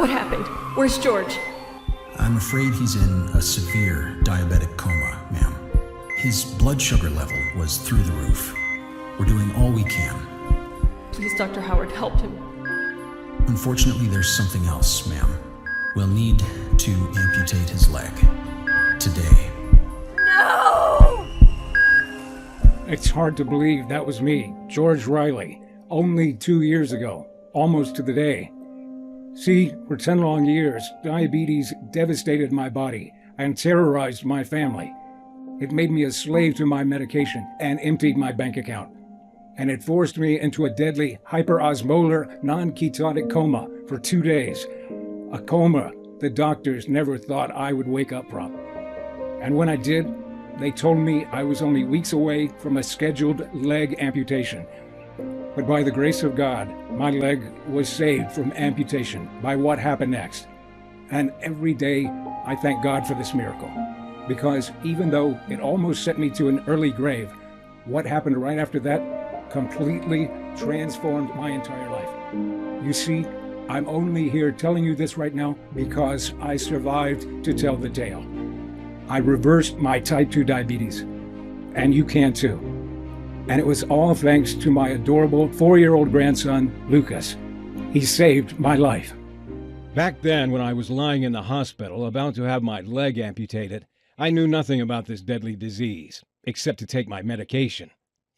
What happened? Where's George? I'm afraid he's in a severe diabetic coma, ma'am. His blood sugar level was through the roof. We're doing all we can. Please, Dr. Howard, help him. Unfortunately, there's something else, ma'am. We'll need to amputate his leg. Today. No! It's hard to believe that was me, George Reilly, only 2 years ago, almost to the day. See, for 10 long years, diabetes devastated my body and terrorized my family. It made me a slave to my medication and emptied my bank account. And it forced me into a deadly hyperosmolar non-ketotic coma for 2 days. A coma the doctors never thought I would wake up from. And when I did, they told me I was only weeks away from a scheduled leg amputation. But by the grace of God, my leg was saved from amputation by what happened next. And every day, I thank God for this miracle. Because even though it almost sent me to an early grave, what happened right after that completely transformed my entire life. You see, I'm only here telling you this right now because I survived to tell the tale. I reversed my type 2 diabetes, and you can too. And it was all thanks to my adorable 4-year-old grandson, Lucas. He saved my life. Back then, when I was lying in the hospital about to have my leg amputated, I knew nothing about this deadly disease, except to take my medication.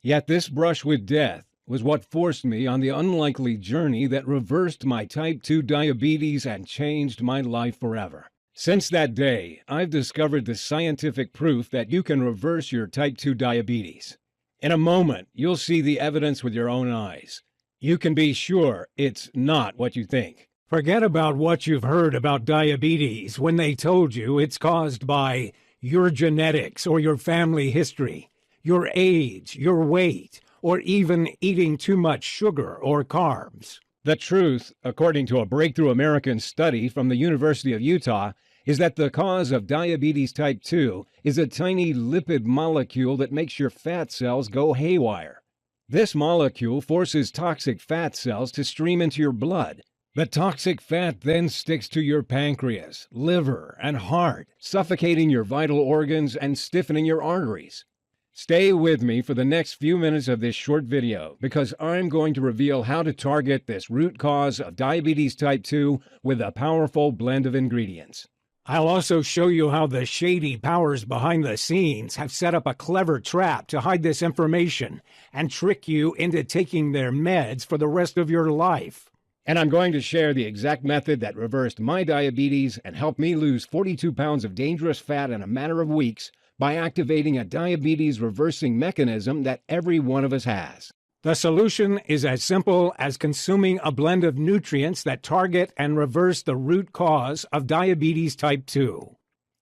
Yet this brush with death was what forced me on the unlikely journey that reversed my type 2 diabetes and changed my life forever. Since that day, I've discovered the scientific proof that you can reverse your type 2 diabetes. In a moment, you'll see the evidence with your own eyes. You can be sure it's not what you think. Forget about what you've heard about diabetes when they told you it's caused by your genetics or your family history, your age, your weight, or even eating too much sugar or carbs. The truth, according to a breakthrough American study from the University of Utah, is that the cause of diabetes type 2 is a tiny lipid molecule that makes your fat cells go haywire. This molecule forces toxic fat cells to stream into your blood. The toxic fat then sticks to your pancreas, liver, and heart, suffocating your vital organs and stiffening your arteries. Stay with me for the next few minutes of this short video because I'm going to reveal how to target this root cause of diabetes type 2 with a powerful blend of ingredients. I'll also show you how the shady powers behind the scenes have set up a clever trap to hide this information and trick you into taking their meds for the rest of your life. And I'm going to share the exact method that reversed my diabetes and helped me lose 42 pounds of dangerous fat in a matter of weeks by activating a diabetes reversing mechanism that every one of us has. The solution is as simple as consuming a blend of nutrients that target and reverse the root cause of diabetes type 2.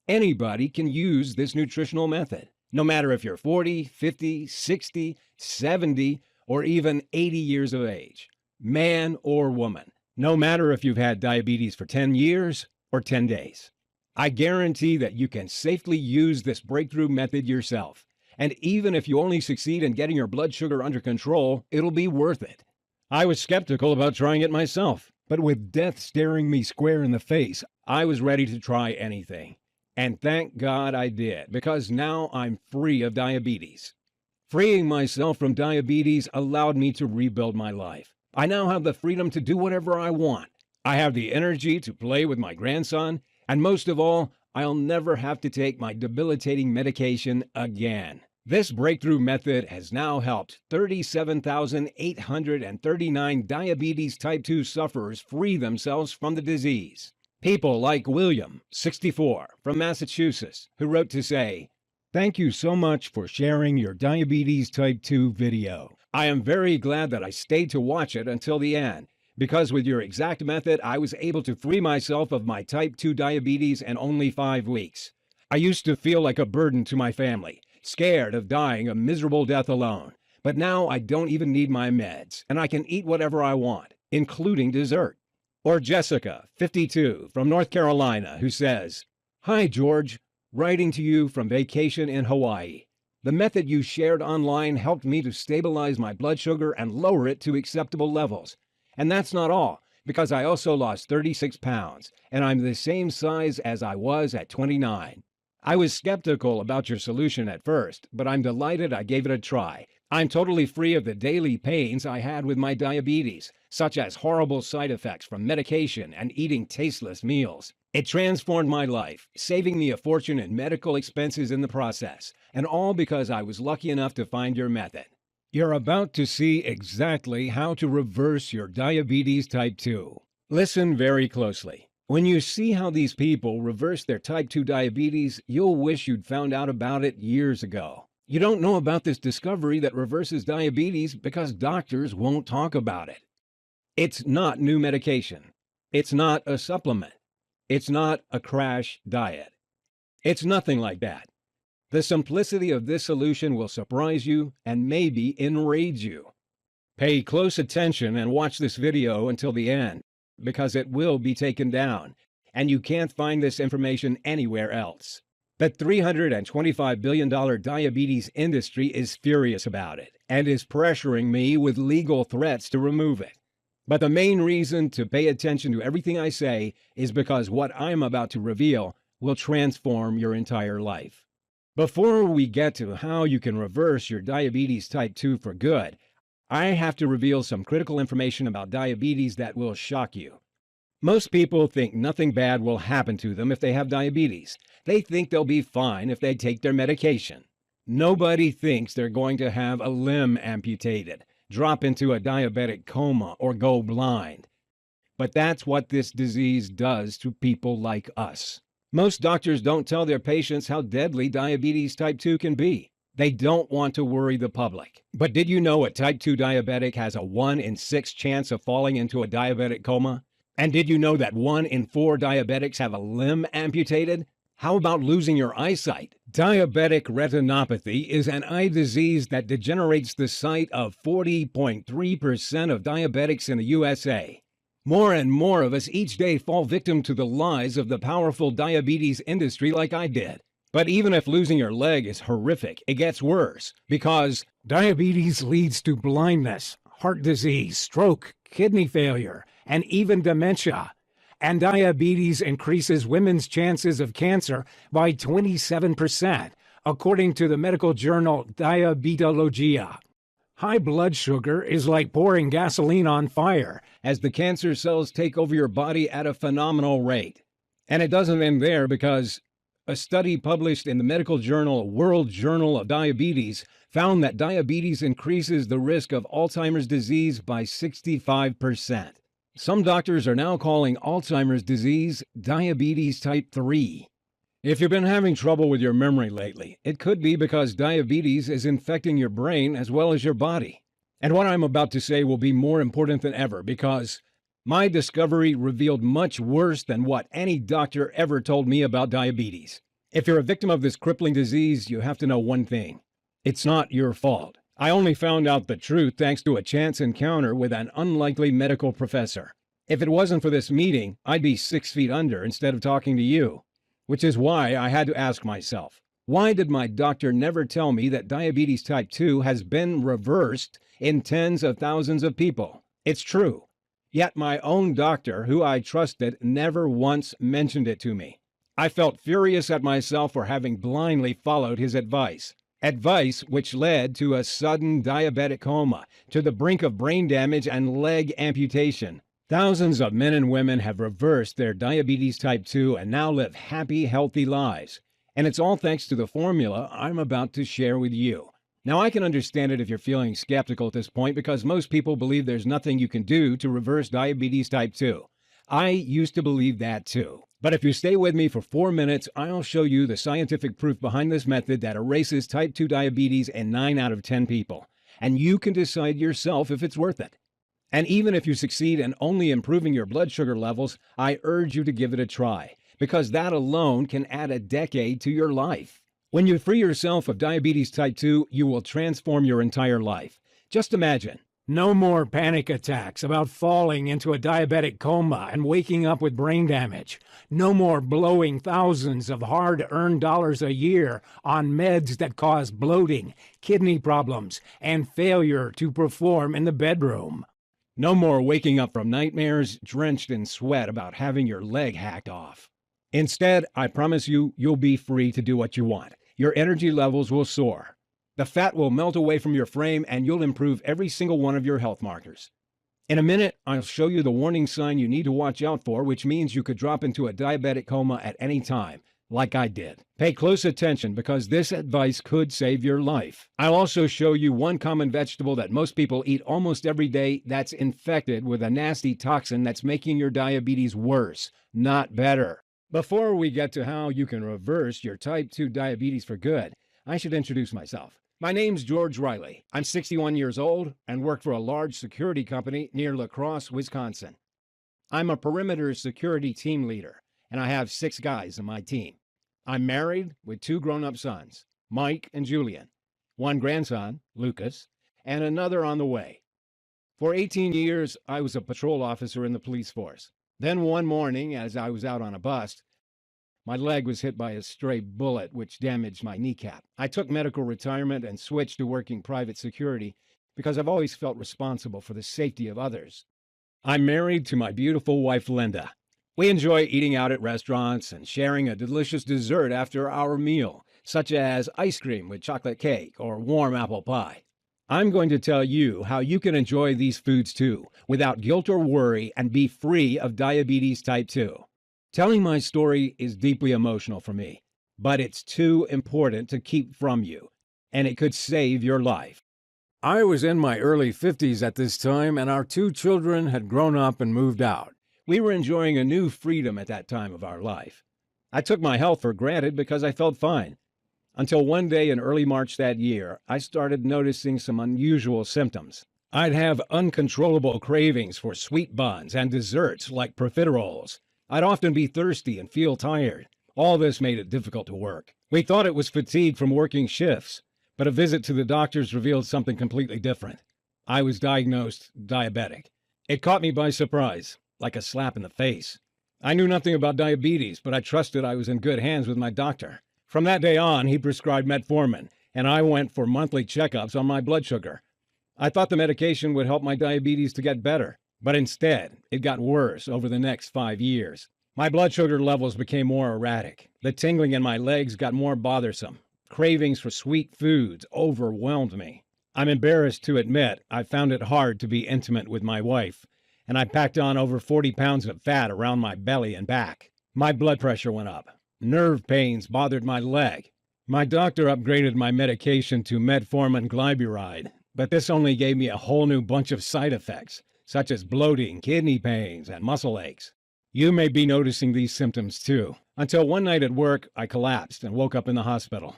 Anybody can use this nutritional method, no matter if you're 40, 50, 60, 70, or even 80 years of age, man or woman, no matter if you've had diabetes for 10 years or 10 days. I guarantee that you can safely use this breakthrough method yourself. And even if you only succeed in getting your blood sugar under control, it'll be worth it. I was skeptical about trying it myself, but with death staring me square in the face, I was ready to try anything. And thank God I did, because now I'm free of diabetes. Freeing myself from diabetes allowed me to rebuild my life. I now have the freedom to do whatever I want. I have the energy to play with my grandson, and most of all, I'll never have to take my debilitating medication again. This breakthrough method has now helped 37,839 diabetes type 2 sufferers free themselves from the disease. People like William, 64, from Massachusetts, who wrote to say, "Thank you so much for sharing your diabetes type 2 video. I am very glad that I stayed to watch it until the end. Because with your exact method, I was able to free myself of my type 2 diabetes in only 5 weeks. I used to feel like a burden to my family, scared of dying a miserable death alone. But now I don't even need my meds, and I can eat whatever I want, including dessert." Or Jessica, 52, from North Carolina, who says, "Hi, George. Writing to you from vacation in Hawaii. The method you shared online helped me to stabilize my blood sugar and lower it to acceptable levels. And that's not all. because I also lost 36 pounds, and I'm the same size as I was at 29. I was skeptical about your solution at first, but I'm delighted I gave it a try. I'm totally free of the daily pains I had with my diabetes, such as horrible side effects from medication and eating tasteless meals. It transformed my life, saving me a fortune in medical expenses in the process, and all because I was lucky enough to find your method. You're about to see exactly how to reverse your diabetes type 2. Listen very closely. When you see how these people reverse their type 2 diabetes, you'll wish you'd found out about it years ago. You don't know about this discovery that reverses diabetes because doctors won't talk about it. It's not new medication. It's not a supplement. It's not a crash diet. It's nothing like that. The simplicity of this solution will surprise you and maybe enrage you. Pay close attention and watch this video until the end, because it will be taken down, and you can't find this information anywhere else. The $325 billion diabetes industry is furious about it and is pressuring me with legal threats to remove it. But the main reason to pay attention to everything I say is because what I'm about to reveal will transform your entire life. Before we get to how you can reverse your diabetes type 2 for good, I have to reveal some critical information about diabetes that will shock you. Most people think nothing bad will happen to them if they have diabetes. They think they'll be fine if they take their medication. Nobody thinks they're going to have a limb amputated, drop into a diabetic coma, or go blind. But that's what this disease does to people like us. Most doctors don't tell their patients how deadly diabetes type 2 can be. They don't want to worry the public. But did you know a type 2 diabetic has a 1 in 6 chance of falling into a diabetic coma? And did you know that 1 in 4 diabetics have a limb amputated? How about losing your eyesight? Diabetic retinopathy is an eye disease that degenerates the sight of 40.3% of diabetics in the USA. More and more of us each day fall victim to the lies of the powerful diabetes industry like I did. But even if losing your leg is horrific, it gets worse because Diabetes leads to blindness, heart disease, stroke, kidney failure, and even dementia. And diabetes increases women's chances of cancer by 27%, according to the medical journal Diabetologia. High blood sugar is like pouring gasoline on fire, as the cancer cells take over your body at a phenomenal rate. And it doesn't end there, because a study published in the medical journal World Journal of Diabetes found that diabetes increases the risk of Alzheimer's disease by 65%. Some doctors are now calling Alzheimer's disease diabetes type 3. If you've been having trouble with your memory lately, it could be because diabetes is infecting your brain as well as your body. And what I'm about to say will be more important than ever, because my discovery revealed much worse than what any doctor ever told me about diabetes. If you're a victim of this crippling disease, you have to know one thing. It's not your fault. I only found out the truth thanks to a chance encounter with an unlikely medical professor. If it wasn't for this meeting, I'd be 6 feet under instead of talking to you. Which is why I had to ask myself, why did my doctor never tell me that diabetes type 2 has been reversed in tens of thousands of people? It's true. Yet my own doctor, who I trusted, never once mentioned it to me. I felt furious at myself for having blindly followed his advice. Advice which led to a sudden diabetic coma, to the brink of brain damage and leg amputation. Thousands of men and women have reversed their diabetes type 2 and now live happy, healthy lives. And it's all thanks to the formula I'm about to share with you. Now, I can understand it if you're feeling skeptical at this point, because most people believe there's nothing you can do to reverse diabetes type 2. I used to believe that too. But if you stay with me for 4 minutes, I'll show you the scientific proof behind this method that erases type 2 diabetes in 9 out of 10 people. And you can decide yourself if it's worth it. And even if you succeed in only improving your blood sugar levels, I urge you to give it a try, because that alone can add a decade to your life. When you free yourself of diabetes type 2, you will transform your entire life. Just imagine. No more panic attacks about falling into a diabetic coma and waking up with brain damage. No more blowing thousands of hard-earned dollars a year on meds that cause bloating, kidney problems, and failure to perform in the bedroom. No more waking up from nightmares drenched in sweat about having your leg hacked off. Instead, I promise you, you'll be free to do what you want. Your energy levels will soar. The fat will melt away from your frame and you'll improve every single one of your health markers. In a minute, I'll show you the warning sign you need to watch out for, which means you could drop into a diabetic coma at any time, like I did. Pay close attention because this advice could save your life. I'll also show you one common vegetable that most people eat almost every day that's infected with a nasty toxin that's making your diabetes worse, not better. Before we get to how you can reverse your type 2 diabetes for good, I should introduce myself. My name's George Reilly. I'm 61 years old and work for a large security company near La Crosse, Wisconsin. I'm a perimeter security team leader, and I have 6 guys on my team. I'm married with 2 grown-up sons, Mike and Julian, 1 grandson, Lucas, and another on the way. For 18 years, I was a patrol officer in the police force. Then one morning, as I was out on a bust, my leg was hit by a stray bullet, which damaged my kneecap. I took medical retirement and switched to working private security because I've always felt responsible for the safety of others. I'm married to my beautiful wife, Linda. We enjoy eating out at restaurants and sharing a delicious dessert after our meal, such as ice cream with chocolate cake or warm apple pie. I'm going to tell you how you can enjoy these foods too, without guilt or worry, and be free of diabetes type 2. Telling my story is deeply emotional for me, but it's too important to keep from you, and it could save your life. I was in my early 50s at this time, and our 2 children had grown up and moved out. We were enjoying a new freedom at that time of our life. I took my health for granted because I felt fine. Until one day in early March that year, I started noticing some unusual symptoms. I'd have uncontrollable cravings for sweet buns and desserts like profiteroles. I'd often be thirsty and feel tired. All this made it difficult to work. We thought it was fatigue from working shifts, but a visit to the doctors revealed something completely different. I was diagnosed diabetic. It caught me by surprise, like a slap in the face. I knew nothing about diabetes, but I trusted I was in good hands with my doctor. From that day on, he prescribed metformin, and I went for monthly checkups on my blood sugar. I thought the medication would help my diabetes to get better, but instead, it got worse over the next 5 years. My blood sugar levels became more erratic. The tingling in my legs got more bothersome. Cravings for sweet foods overwhelmed me. I'm embarrassed to admit I found it hard to be intimate with my wife, and I packed on over 40 pounds of fat around my belly and back. My blood pressure went up. Nerve pains bothered my leg. My doctor upgraded my medication to metformin glyburide, but this only gave me a whole new bunch of side effects, such as bloating, kidney pains, and muscle aches. You may be noticing these symptoms too. Until one night at work, I collapsed and woke up in the hospital.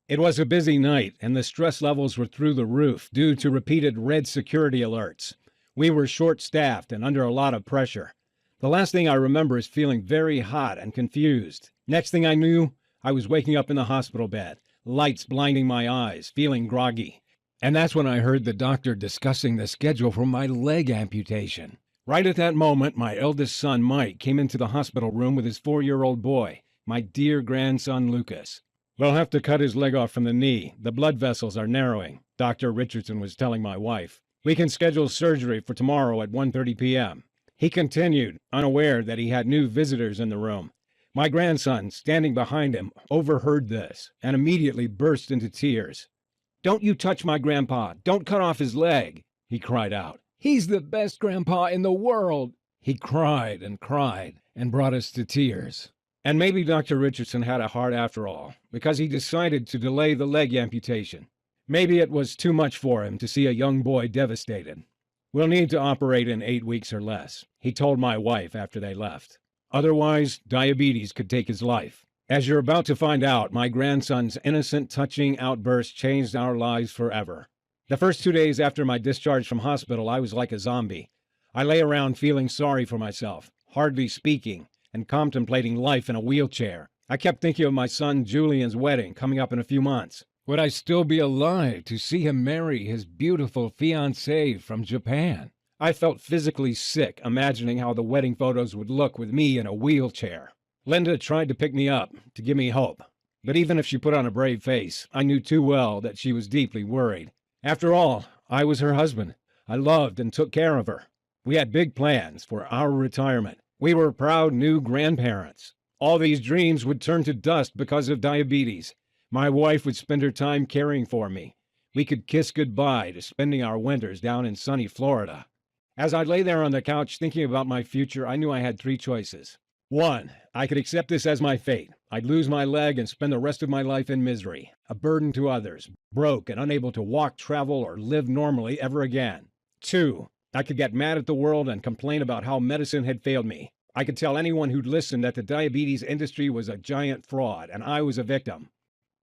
It was a busy night, and the stress levels were through the roof due to repeated red security alerts. We were short-staffed and under a lot of pressure. The last thing I remember is feeling very hot and confused. Next thing I knew, I was waking up in the hospital bed, lights blinding my eyes, feeling groggy. And that's when I heard the doctor discussing the schedule for my leg amputation. Right at that moment, my eldest son, Mike, came into the hospital room with his 4-year-old boy, my dear grandson, Lucas. We'll have to cut his leg off from the knee. The blood vessels are narrowing, Dr. Richardson was telling my wife. We can schedule surgery for tomorrow at 1:30 p.m. He continued, unaware that he had new visitors in the room. My grandson, standing behind him, overheard this and immediately burst into tears. "Don't you touch my grandpa. Don't cut off his leg," he cried out. "He's the best grandpa in the world." He cried and brought us to tears. And maybe Dr. Richardson had a heart after all, because he decided to delay the leg amputation. Maybe it was too much for him to see a young boy devastated. "We'll need to operate in 8 weeks or less," he told my wife after they left. "Otherwise, diabetes could take his life." As you're about to find out, my grandson's innocent, touching outburst changed our lives forever. The first 2 days after my discharge from hospital, I was like a zombie. I lay around feeling sorry for myself, hardly speaking, and contemplating life in a wheelchair. I kept thinking of my son Julian's wedding coming up in a few months. Would I still be alive to see him marry his beautiful fiancée from Japan? I felt physically sick imagining how the wedding photos would look with me in a wheelchair. Linda tried to pick me up, to give me hope. But even if she put on a brave face, I knew too well that she was deeply worried. After all, I was her husband. I loved and took care of her. We had big plans for our retirement. We were proud new grandparents. All these dreams would turn to dust because of diabetes. My wife would spend her time caring for me. We could kiss goodbye to spending our winters down in sunny Florida. As I lay there on the couch thinking about my future, I knew I had three choices. One, I could accept this as my fate. I'd lose my leg and spend the rest of my life in misery, a burden to others, broke and unable to walk, travel, or live normally ever again. Two, I could get mad at the world and complain about how medicine had failed me. I could tell anyone who'd listen that the diabetes industry was a giant fraud and I was a victim.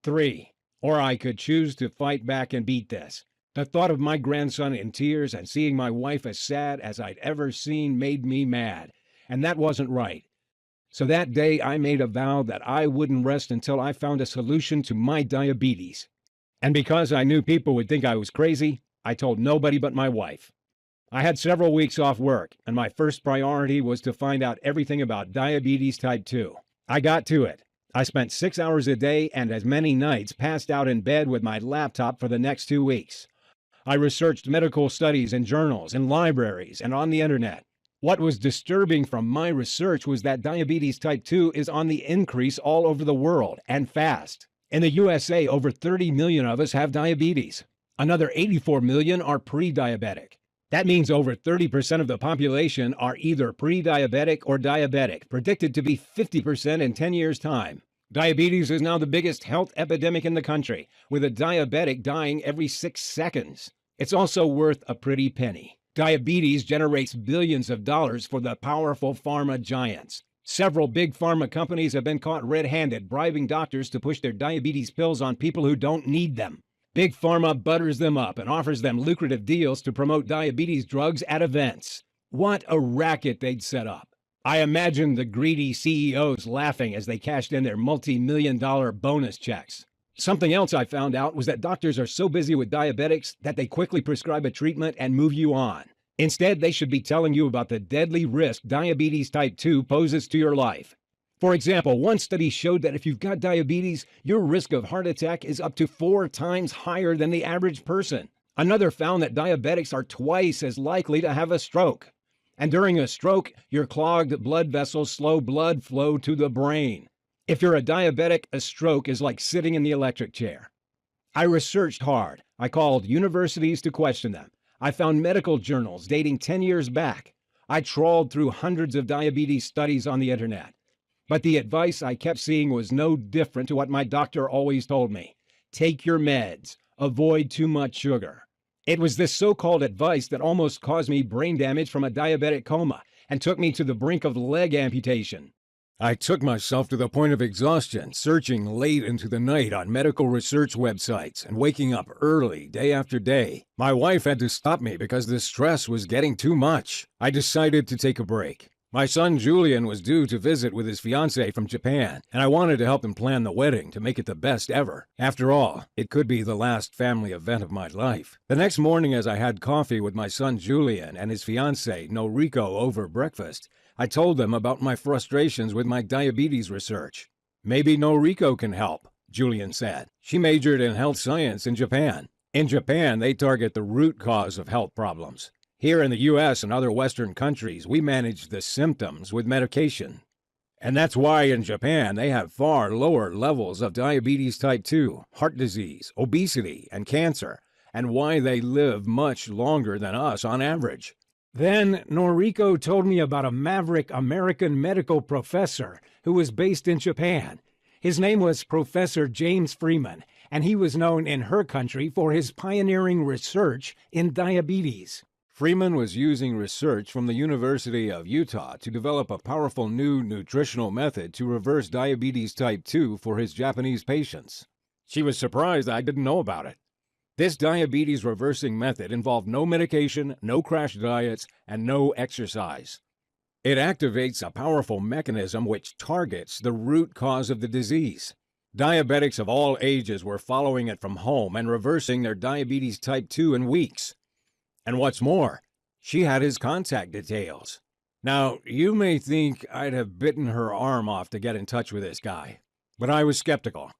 Three, or I could choose to fight back and beat this. The thought of my grandson in tears and seeing my wife as sad as I'd ever seen made me mad, and that wasn't right. So that day I made a vow that I wouldn't rest until I found a solution to my diabetes. And because I knew people would think I was crazy, I told nobody but my wife. I had several weeks off work, and my first priority was to find out everything about diabetes type 2. I got to it. I spent 6 hours a day and as many nights passed out in bed with my laptop for the next 2 weeks. I researched medical studies in journals, in libraries, and on the internet. What was disturbing from my research was that diabetes type 2 is on the increase all over the world, and fast. In the USA, over 30 million of us have diabetes. Another 84 million are pre-diabetic. That means over 30% of the population are either pre-diabetic or diabetic, predicted to be 50% in 10 years' time. Diabetes is now the biggest health epidemic in the country, with a diabetic dying every 6 seconds. It's also worth a pretty penny. Diabetes generates billions of dollars for the powerful pharma giants. Several big pharma companies have been caught red-handed bribing doctors to push their diabetes pills on people who don't need them. Big pharma butters them up and offers them lucrative deals to promote diabetes drugs at events. What a racket they'd set up. I imagined the greedy CEOs laughing as they cashed in their multi-million-dollar bonus checks. Something else I found out was that doctors are so busy with diabetics that they quickly prescribe a treatment and move you on. Instead, they should be telling you about the deadly risk diabetes type 2 poses to your life. For example, one study showed that if you've got diabetes, your risk of heart attack is up to 4 times higher than the average person. Another found that diabetics are twice as likely to have a stroke. And during a stroke, your clogged blood vessels slow blood flow to the brain. If you're a diabetic, a stroke is like sitting in the electric chair. I researched hard. I called universities to question them. I found medical journals dating 10 years back. I trawled through hundreds of diabetes studies on the internet. But the advice I kept seeing was no different to what my doctor always told me. Take your meds. Avoid too much sugar. It was this so-called advice that almost caused me brain damage from a diabetic coma and took me to the brink of leg amputation. I took myself to the point of exhaustion, searching late into the night on medical research websites and waking up early day after day. My wife had to stop me because the stress was getting too much. I decided to take a break. My son Julian was due to visit with his fiancée from Japan, and I wanted to help him plan the wedding to make it the best ever. After all, it could be the last family event of my life. The next morning, as I had coffee with my son Julian and his fiancée Noriko over breakfast, I told them about my frustrations with my diabetes research. Maybe Noriko can help, Julian said. She majored in health science in Japan. In Japan, they target the root cause of health problems. Here in the U.S. and other Western countries, we manage the symptoms with medication. And that's why in Japan, they have far lower levels of diabetes type 2, heart disease, obesity, and cancer, and why they live much longer than us on average. Then Noriko told me about a maverick American medical professor who was based in Japan. His name was Professor James Freeman, and he was known in her country for his pioneering research in diabetes. Freeman was using research from the University of Utah to develop a powerful new nutritional method to reverse diabetes type 2 for his Japanese patients. She was surprised I didn't know about it. This diabetes reversing method involved no medication, no crash diets, and no exercise. It activates a powerful mechanism which targets the root cause of the disease. Diabetics of all ages were following it from home and reversing their diabetes type 2 in weeks. And what's more, she had his contact details. Now, you may think I'd have bitten her arm off to get in touch with this guy, but I was skeptical.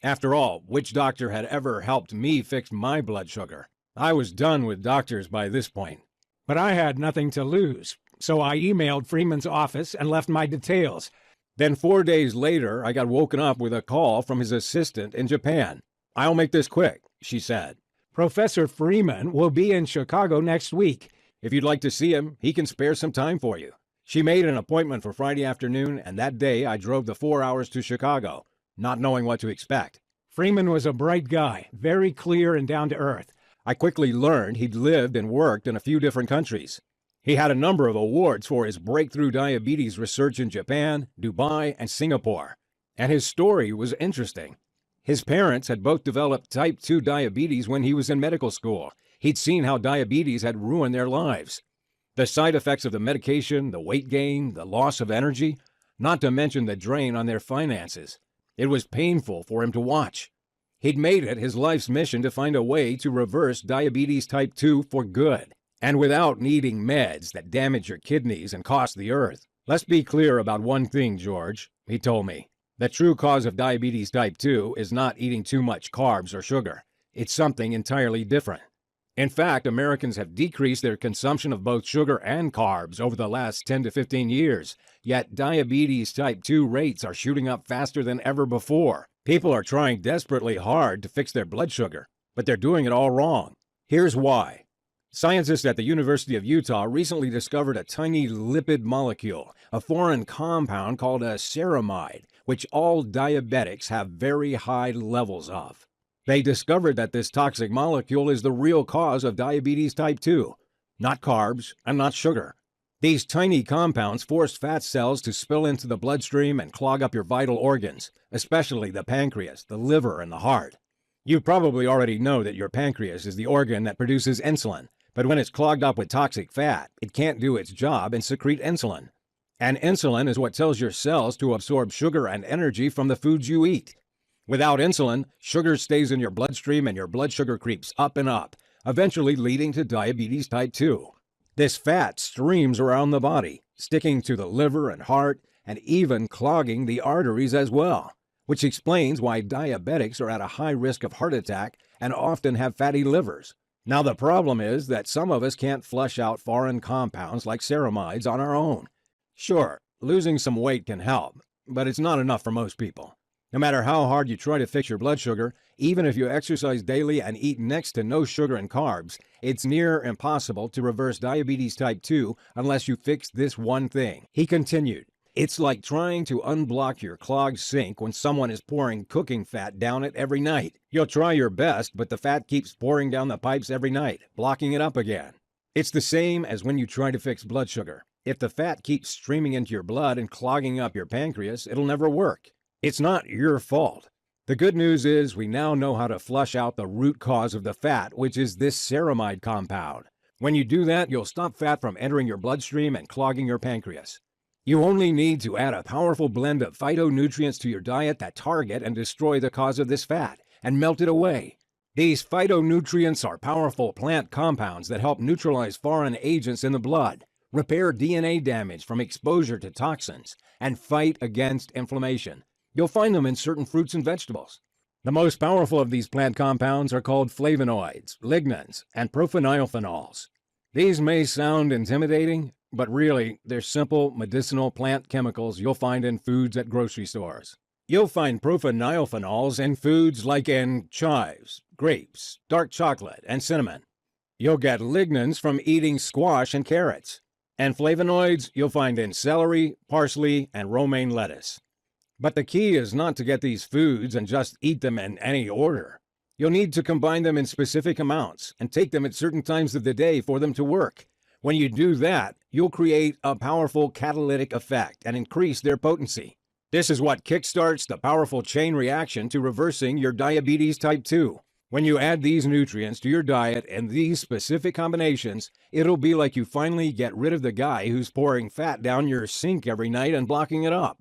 After all, which doctor had ever helped me fix my blood sugar? I was done with doctors by this point. But I had nothing to lose, so I emailed Freeman's office and left my details. Then 4 days later, I got woken up with a call from his assistant in Japan. "I'll make this quick," she said. Professor Freeman will be in Chicago next week. "If you'd like to see him, he can spare some time for you." She made an appointment for Friday afternoon, and that day I drove the 4 hours to Chicago, not knowing what to expect. Freeman was a bright guy, very clear and down to earth. I quickly learned he'd lived and worked in a few different countries. He had a number of awards for his breakthrough diabetes research in Japan, Dubai, and Singapore. And his story was interesting. His parents had both developed type 2 diabetes when he was in medical school. He'd seen how diabetes had ruined their lives. The side effects of the medication, the weight gain, the loss of energy, not to mention the drain on their finances. It was painful for him to watch. He'd made it his life's mission to find a way to reverse diabetes type 2 for good, and without needing meds that damage your kidneys and cost the earth. "Let's be clear about one thing, George," he told me. "The true cause of diabetes type 2 is not eating too much carbs or sugar. It's something entirely different. In fact, Americans have decreased their consumption of both sugar and carbs over the last 10 to 15 years, yet diabetes type 2 rates are shooting up faster than ever before. People are trying desperately hard to fix their blood sugar, but they're doing it all wrong. Here's why. Scientists at the University of Utah recently discovered a tiny lipid molecule, a foreign compound called a ceramide, which all diabetics have very high levels of. They discovered that this toxic molecule is the real cause of diabetes type 2, not carbs and not sugar. These tiny compounds force fat cells to spill into the bloodstream and clog up your vital organs, especially the pancreas, the liver, and the heart. You probably already know that your pancreas is the organ that produces insulin, but when it's clogged up with toxic fat, it can't do its job and secrete insulin. And insulin is what tells your cells to absorb sugar and energy from the foods you eat. Without insulin, sugar stays in your bloodstream and your blood sugar creeps up and up, eventually leading to diabetes type 2. This fat streams around the body, sticking to the liver and heart, and even clogging the arteries as well, which explains why diabetics are at a high risk of heart attack and often have fatty livers. Now the problem is that some of us can't flush out foreign compounds like ceramides on our own. Sure, losing some weight can help, but it's not enough for most people. No matter how hard you try to fix your blood sugar, even if you exercise daily and eat next to no sugar and carbs, it's near impossible to reverse diabetes type 2 unless you fix this one thing. He continued, "It's like trying to unblock your clogged sink when someone is pouring cooking fat down it every night. You'll try your best, but the fat keeps pouring down the pipes every night, blocking it up again. It's the same as when you try to fix blood sugar. If the fat keeps streaming into your blood and clogging up your pancreas, it'll never work. It's not your fault. The good news is we now know how to flush out the root cause of the fat, which is this ceramide compound. When you do that, you'll stop fat from entering your bloodstream and clogging your pancreas. You only need to add a powerful blend of phytonutrients to your diet that target and destroy the cause of this fat and melt it away. These phytonutrients are powerful plant compounds that help neutralize foreign agents in the blood, repair DNA damage from exposure to toxins, and fight against inflammation. You'll find them in certain fruits and vegetables. The most powerful of these plant compounds are called flavonoids, lignans, and profenylphenols. These may sound intimidating, but really, they're simple medicinal plant chemicals you'll find in foods at grocery stores. You'll find profenylphenols in foods like in chives, grapes, dark chocolate, and cinnamon. You'll get lignans from eating squash and carrots. And flavonoids you'll find in celery, parsley, and romaine lettuce. But the key is not to get these foods and just eat them in any order. You'll need to combine them in specific amounts and take them at certain times of the day for them to work. When you do that, you'll create a powerful catalytic effect and increase their potency. This is what kickstarts the powerful chain reaction to reversing your diabetes type 2. When you add these nutrients to your diet in these specific combinations, it'll be like you finally get rid of the guy who's pouring fat down your sink every night and blocking it up.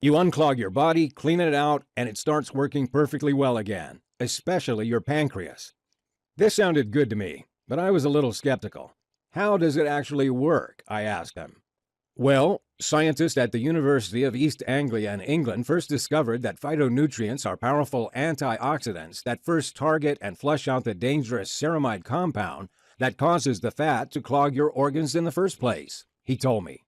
You unclog your body, clean it out, and it starts working perfectly well again, especially your pancreas. This sounded good to me, but I was a little skeptical. How does it actually work? I asked him. Well, scientists at the University of East Anglia in England first discovered that phytonutrients are powerful antioxidants that first target and flush out the dangerous ceramide compound that causes the fat to clog your organs in the first place, he told me.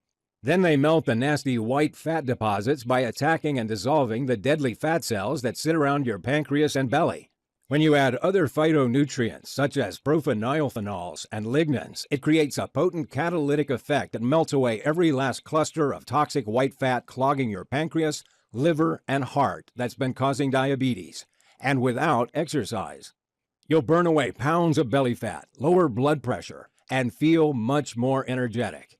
Then they melt the nasty white fat deposits by attacking and dissolving the deadly fat cells that sit around your pancreas and belly. When you add other phytonutrients such as profenylphenols and lignans, it creates a potent catalytic effect that melts away every last cluster of toxic white fat clogging your pancreas, liver, and heart that's been causing diabetes, and without exercise. You'll burn away pounds of belly fat, lower blood pressure, and feel much more energetic.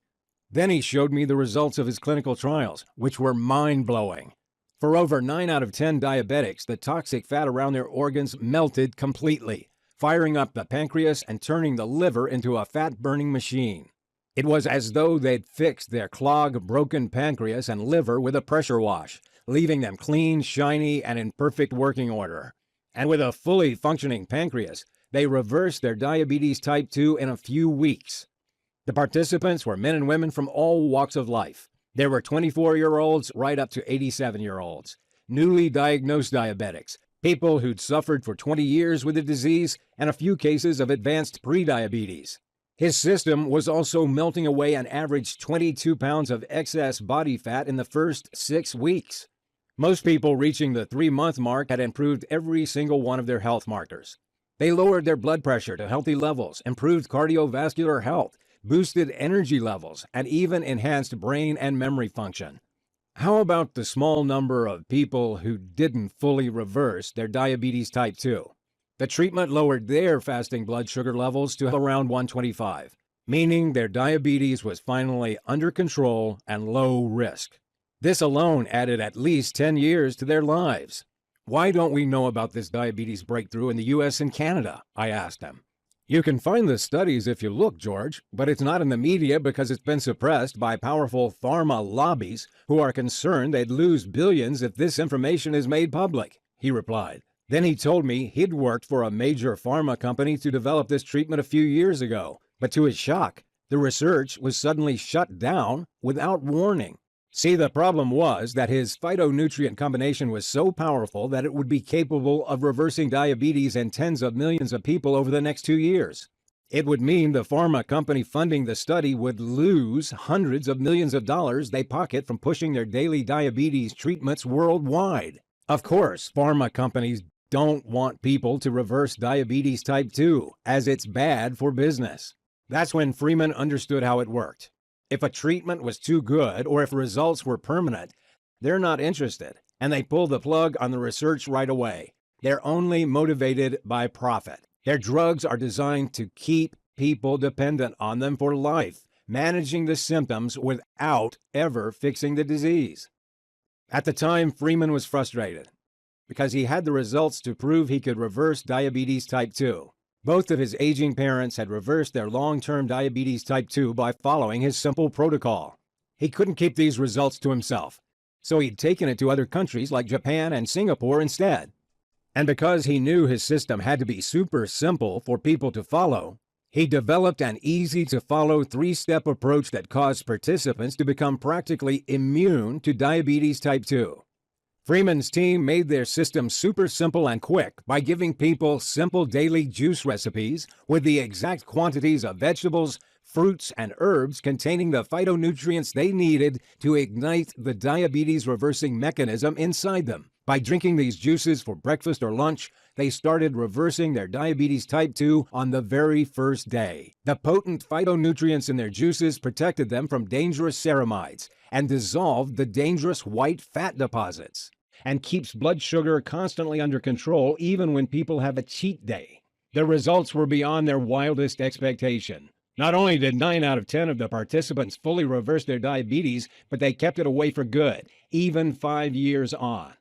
Then he showed me the results of his clinical trials, which were mind-blowing. For over 9 out of 10 diabetics, the toxic fat around their organs melted completely, firing up the pancreas and turning the liver into a fat-burning machine. It was as though they'd fixed their clogged, broken pancreas and liver with a pressure wash, leaving them clean, shiny, and in perfect working order. And with a fully functioning pancreas, they reversed their diabetes type 2 in a few weeks. The participants were men and women from all walks of life. There were 24-year-olds right up to 87-year-olds, newly diagnosed diabetics, people who'd suffered for 20 years with the disease, and a few cases of advanced prediabetes. His system was also melting away an average 22 pounds of excess body fat in the first 6 weeks. Most people reaching the 3-month mark had improved every single one of their health markers. They lowered their blood pressure to healthy levels, improved cardiovascular health, boosted energy levels, and even enhanced brain and memory function. How about the small number of people who didn't fully reverse their diabetes type 2? The treatment lowered their fasting blood sugar levels to around 125, meaning their diabetes was finally under control and low risk. This alone added at least 10 years to their lives. Why don't we know about this diabetes breakthrough in the U.S. and Canada? I asked him. You can find the studies if you look, George, but it's not in the media because it's been suppressed by powerful pharma lobbies who are concerned they'd lose billions if this information is made public, he replied. Then he told me he'd worked for a major pharma company to develop this treatment a few years ago, but to his shock, the research was suddenly shut down without warning. See, the problem was that his phytonutrient combination was so powerful that it would be capable of reversing diabetes in tens of millions of people over the next 2 years. It would mean the pharma company funding the study would lose hundreds of millions of dollars they pocket from pushing their daily diabetes treatments worldwide. Of course, pharma companies don't want people to reverse diabetes type 2, as it's bad for business. That's when Freeman understood how it worked. If a treatment was too good or if results were permanent, they're not interested, and they pull the plug on the research right away. They're only motivated by profit. Their drugs are designed to keep people dependent on them for life, managing the symptoms without ever fixing the disease. At the time, Freeman was frustrated because he had the results to prove he could reverse diabetes type 2. Both of his aging parents had reversed their long-term diabetes type 2 by following his simple protocol. He couldn't keep these results to himself, so he'd taken it to other countries like Japan and Singapore instead. And because he knew his system had to be super simple for people to follow, he developed an easy-to-follow 3-step approach that caused participants to become practically immune to diabetes type 2. Freeman's team made their system super simple and quick by giving people simple daily juice recipes with the exact quantities of vegetables, fruits, and herbs containing the phytonutrients they needed to ignite the diabetes-reversing mechanism inside them. By drinking these juices for breakfast or lunch, they started reversing their diabetes type 2 on the very first day. The potent phytonutrients in their juices protected them from dangerous ceramides and dissolved the dangerous white fat deposits, and keeps blood sugar constantly under control even when people have a cheat day. The results were beyond their wildest expectation. Not only did 9 out of 10 of the participants fully reverse their diabetes, but they kept it away for good, even 5 years on.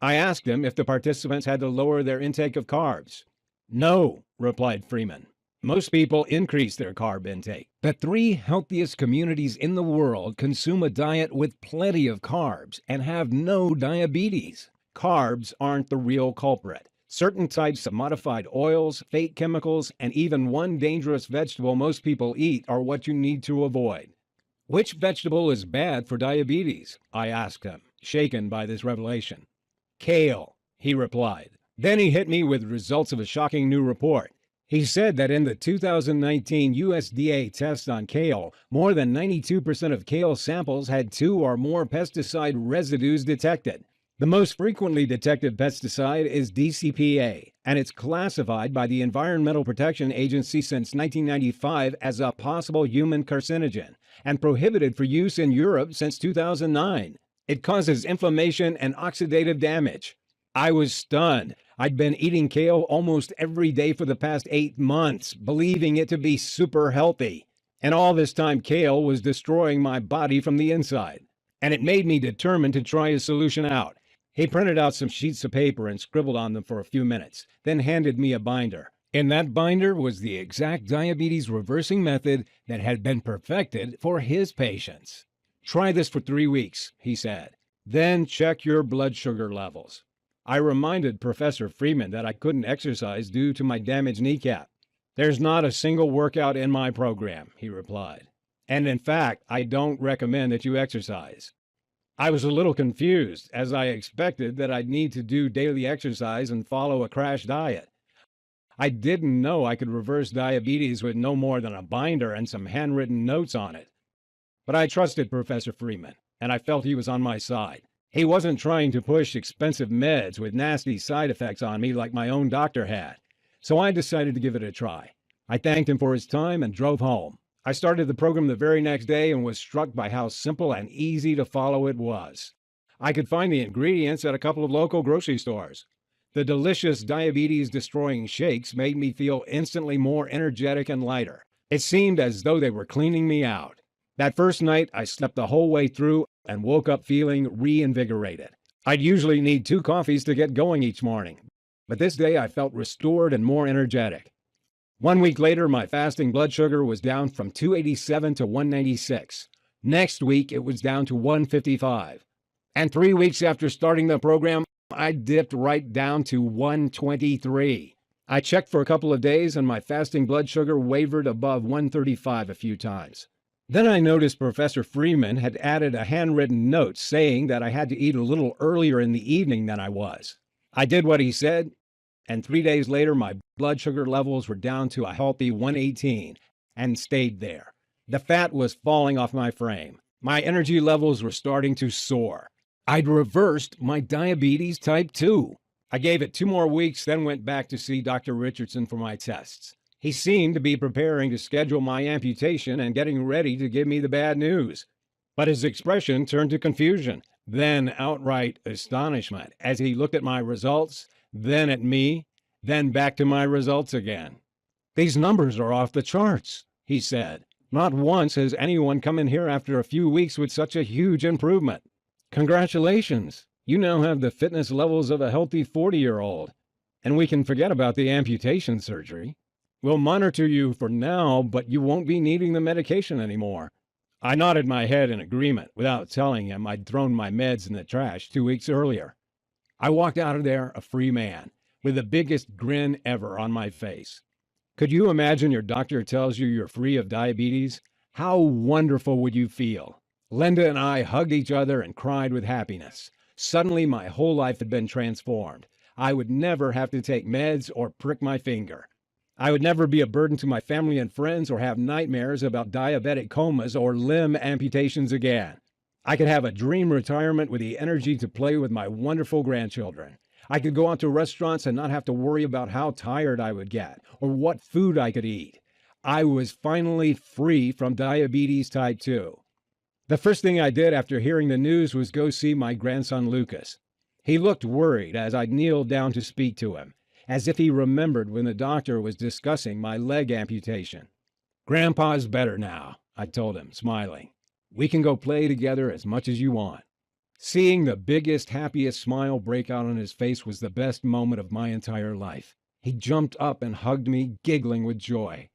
I asked him if the participants had to lower their intake of carbs. No, replied Freeman. Most people increase their carb intake. The 3 healthiest communities in the world consume a diet with plenty of carbs and have no diabetes. Carbs aren't the real culprit. Certain types of modified oils, fake chemicals, and even one dangerous vegetable most people eat are what you need to avoid. Which vegetable is bad for diabetes? I asked him, shaken by this revelation. Kale, he replied. Then he hit me with results of a shocking new report. He said that in the 2019 USDA test on kale, more than 92% of kale samples had 2 or more pesticide residues detected. The most frequently detected pesticide is DCPA, and it's classified by the Environmental Protection Agency since 1995 as a possible human carcinogen and prohibited for use in Europe since 2009. It causes inflammation and oxidative damage. I was stunned. I'd been eating kale almost every day for the past 8 months, believing it to be super healthy. And all this time, kale was destroying my body from the inside. And it made me determined to try a solution out. He printed out some sheets of paper and scribbled on them for a few minutes, then handed me a binder. In that binder was the exact diabetes reversing method that had been perfected for his patients. Try this for 3 weeks, he said. Then check your blood sugar levels. I reminded Professor Freeman that I couldn't exercise due to my damaged kneecap. There's not a single workout in my program, he replied. And in fact, I don't recommend that you exercise. I was a little confused, as I expected that I'd need to do daily exercise and follow a crash diet. I didn't know I could reverse diabetes with no more than a binder and some handwritten notes on it. But I trusted Professor Freeman, and I felt he was on my side. He wasn't trying to push expensive meds with nasty side effects on me like my own doctor had. So I decided to give it a try. I thanked him for his time and drove home. I started the program the very next day and was struck by how simple and easy to follow it was. I could find the ingredients at a couple of local grocery stores. The delicious diabetes-destroying shakes made me feel instantly more energetic and lighter. It seemed as though they were cleaning me out. That first night, I slept the whole way through and woke up feeling reinvigorated. I'd usually need 2 coffees to get going each morning, but this day I felt restored and more energetic. 1 week later, my fasting blood sugar was down from 287 to 196. Next week, it was down to 155. And 3 weeks after starting the program, I dipped right down to 123. I checked for a couple of days and my fasting blood sugar wavered above 135 a few times. Then I noticed Professor Freeman had added a handwritten note saying that I had to eat a little earlier in the evening than I was. I did what he said, and 3 days later my blood sugar levels were down to a healthy 118 and stayed there. The fat was falling off my frame. My energy levels were starting to soar. I'd reversed my diabetes type 2. I gave it 2 more weeks, then went back to see Dr. Richardson for my tests. He seemed to be preparing to schedule my amputation and getting ready to give me the bad news. But his expression turned to confusion, then outright astonishment as he looked at my results, then at me, then back to my results again. "These numbers are off the charts," he said. "Not once has anyone come in here after a few weeks with such a huge improvement. Congratulations! You now have the fitness levels of a healthy 40-year-old, and we can forget about the amputation surgery. We'll monitor you for now, but you won't be needing the medication anymore." I nodded my head in agreement without telling him I'd thrown my meds in the trash 2 weeks earlier. I walked out of there a free man, with the biggest grin ever on my face. Could you imagine your doctor tells you you're free of diabetes? How wonderful would you feel? Linda and I hugged each other and cried with happiness. Suddenly, my whole life had been transformed. I would never have to take meds or prick my finger. I would never be a burden to my family and friends or have nightmares about diabetic comas or limb amputations again. I could have a dream retirement with the energy to play with my wonderful grandchildren. I could go out to restaurants and not have to worry about how tired I would get or what food I could eat. I was finally free from diabetes type 2. The first thing I did after hearing the news was go see my grandson Lucas. He looked worried as I kneeled down to speak to him, as if he remembered when the doctor was discussing my leg amputation. "Grandpa's better now," I told him, smiling. "We can go play together as much as you want." Seeing the biggest, happiest smile break out on his face was the best moment of my entire life. He jumped up and hugged me, giggling with joy.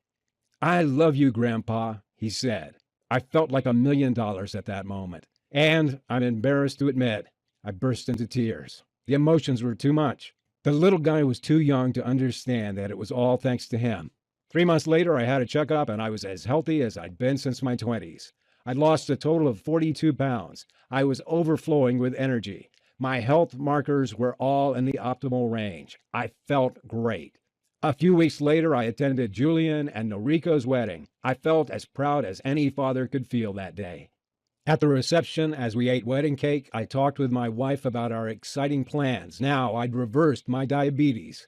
"I love you, Grandpa," he said. I felt like $1 million at that moment. And, I'm embarrassed to admit, I burst into tears. The emotions were too much. The little guy was too young to understand that it was all thanks to him. 3 months later, I had a checkup and I was as healthy as I'd been since my 20s. I'd lost a total of 42 pounds. I was overflowing with energy. My health markers were all in the optimal range. I felt great. A few weeks later, I attended Julian and Noriko's wedding. I felt as proud as any father could feel that day. At the reception, as we ate wedding cake, I talked with my wife about our exciting plans. Now I'd reversed my diabetes.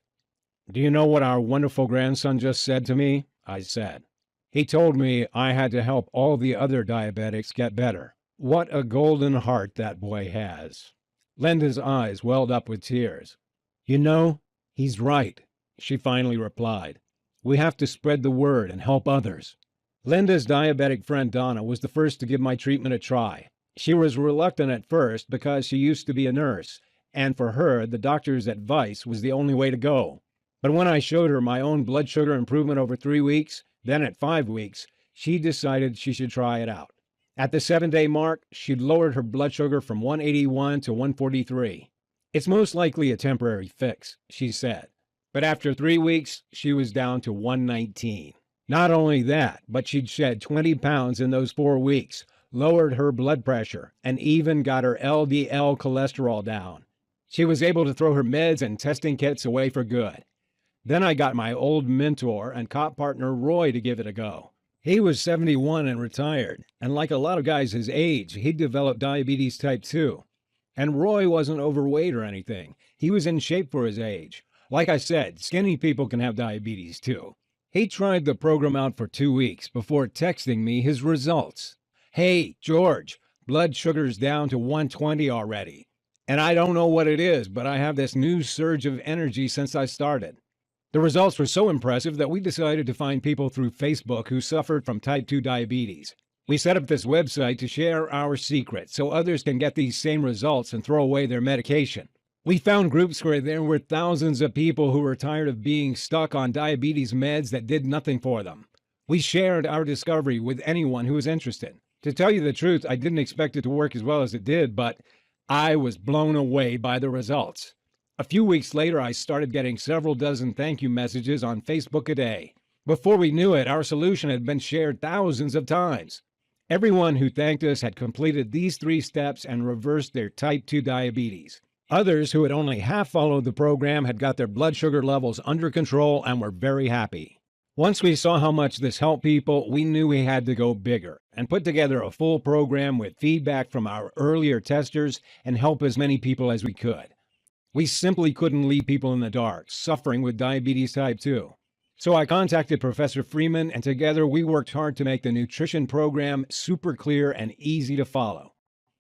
"Do you know what our wonderful grandson just said to me?" I said. "He told me I had to help all the other diabetics get better." What a golden heart that boy has. Linda's eyes welled up with tears. "You know, he's right," she finally replied. "We have to spread the word and help others." Linda's diabetic friend Donna was the first to give my treatment a try. She was reluctant at first because she used to be a nurse, and for her, the doctor's advice was the only way to go. But when I showed her my own blood sugar improvement over 3 weeks, then at 5 weeks, she decided she should try it out. At the 7-day mark, she'd lowered her blood sugar from 181 to 143. "It's most likely a temporary fix," she said. But after 3 weeks, she was down to 119. Not only that, but she'd shed 20 pounds in those 4 weeks, lowered her blood pressure, and even got her LDL cholesterol down. She was able to throw her meds and testing kits away for good. Then I got my old mentor and cop partner Roy to give it a go. He was 71 and retired, and like a lot of guys his age, he'd developed diabetes type 2. And Roy wasn't overweight or anything. He was in shape for his age. Like I said, skinny people can have diabetes too. He tried the program out for 2 weeks before texting me his results. "Hey, George, blood sugar's down to 120 already. And I don't know what it is, but I have this new surge of energy since I started." The results were so impressive that we decided to find people through Facebook who suffered from type 2 diabetes. We set up this website to share our secret so others can get these same results and throw away their medication. We found groups where there were thousands of people who were tired of being stuck on diabetes meds that did nothing for them. We shared our discovery with anyone who was interested. To tell you the truth, I didn't expect it to work as well as it did, but I was blown away by the results. A few weeks later, I started getting several dozen thank you messages on Facebook a day. Before we knew it, our solution had been shared thousands of times. Everyone who thanked us had completed these 3 steps and reversed their type 2 diabetes. Others who had only half followed the program had got their blood sugar levels under control and were very happy. Once we saw how much this helped people, we knew we had to go bigger and put together a full program with feedback from our earlier testers and help as many people as we could. We simply couldn't leave people in the dark, suffering with diabetes type 2. So I contacted Professor Freeman, and together we worked hard to make the nutrition program super clear and easy to follow.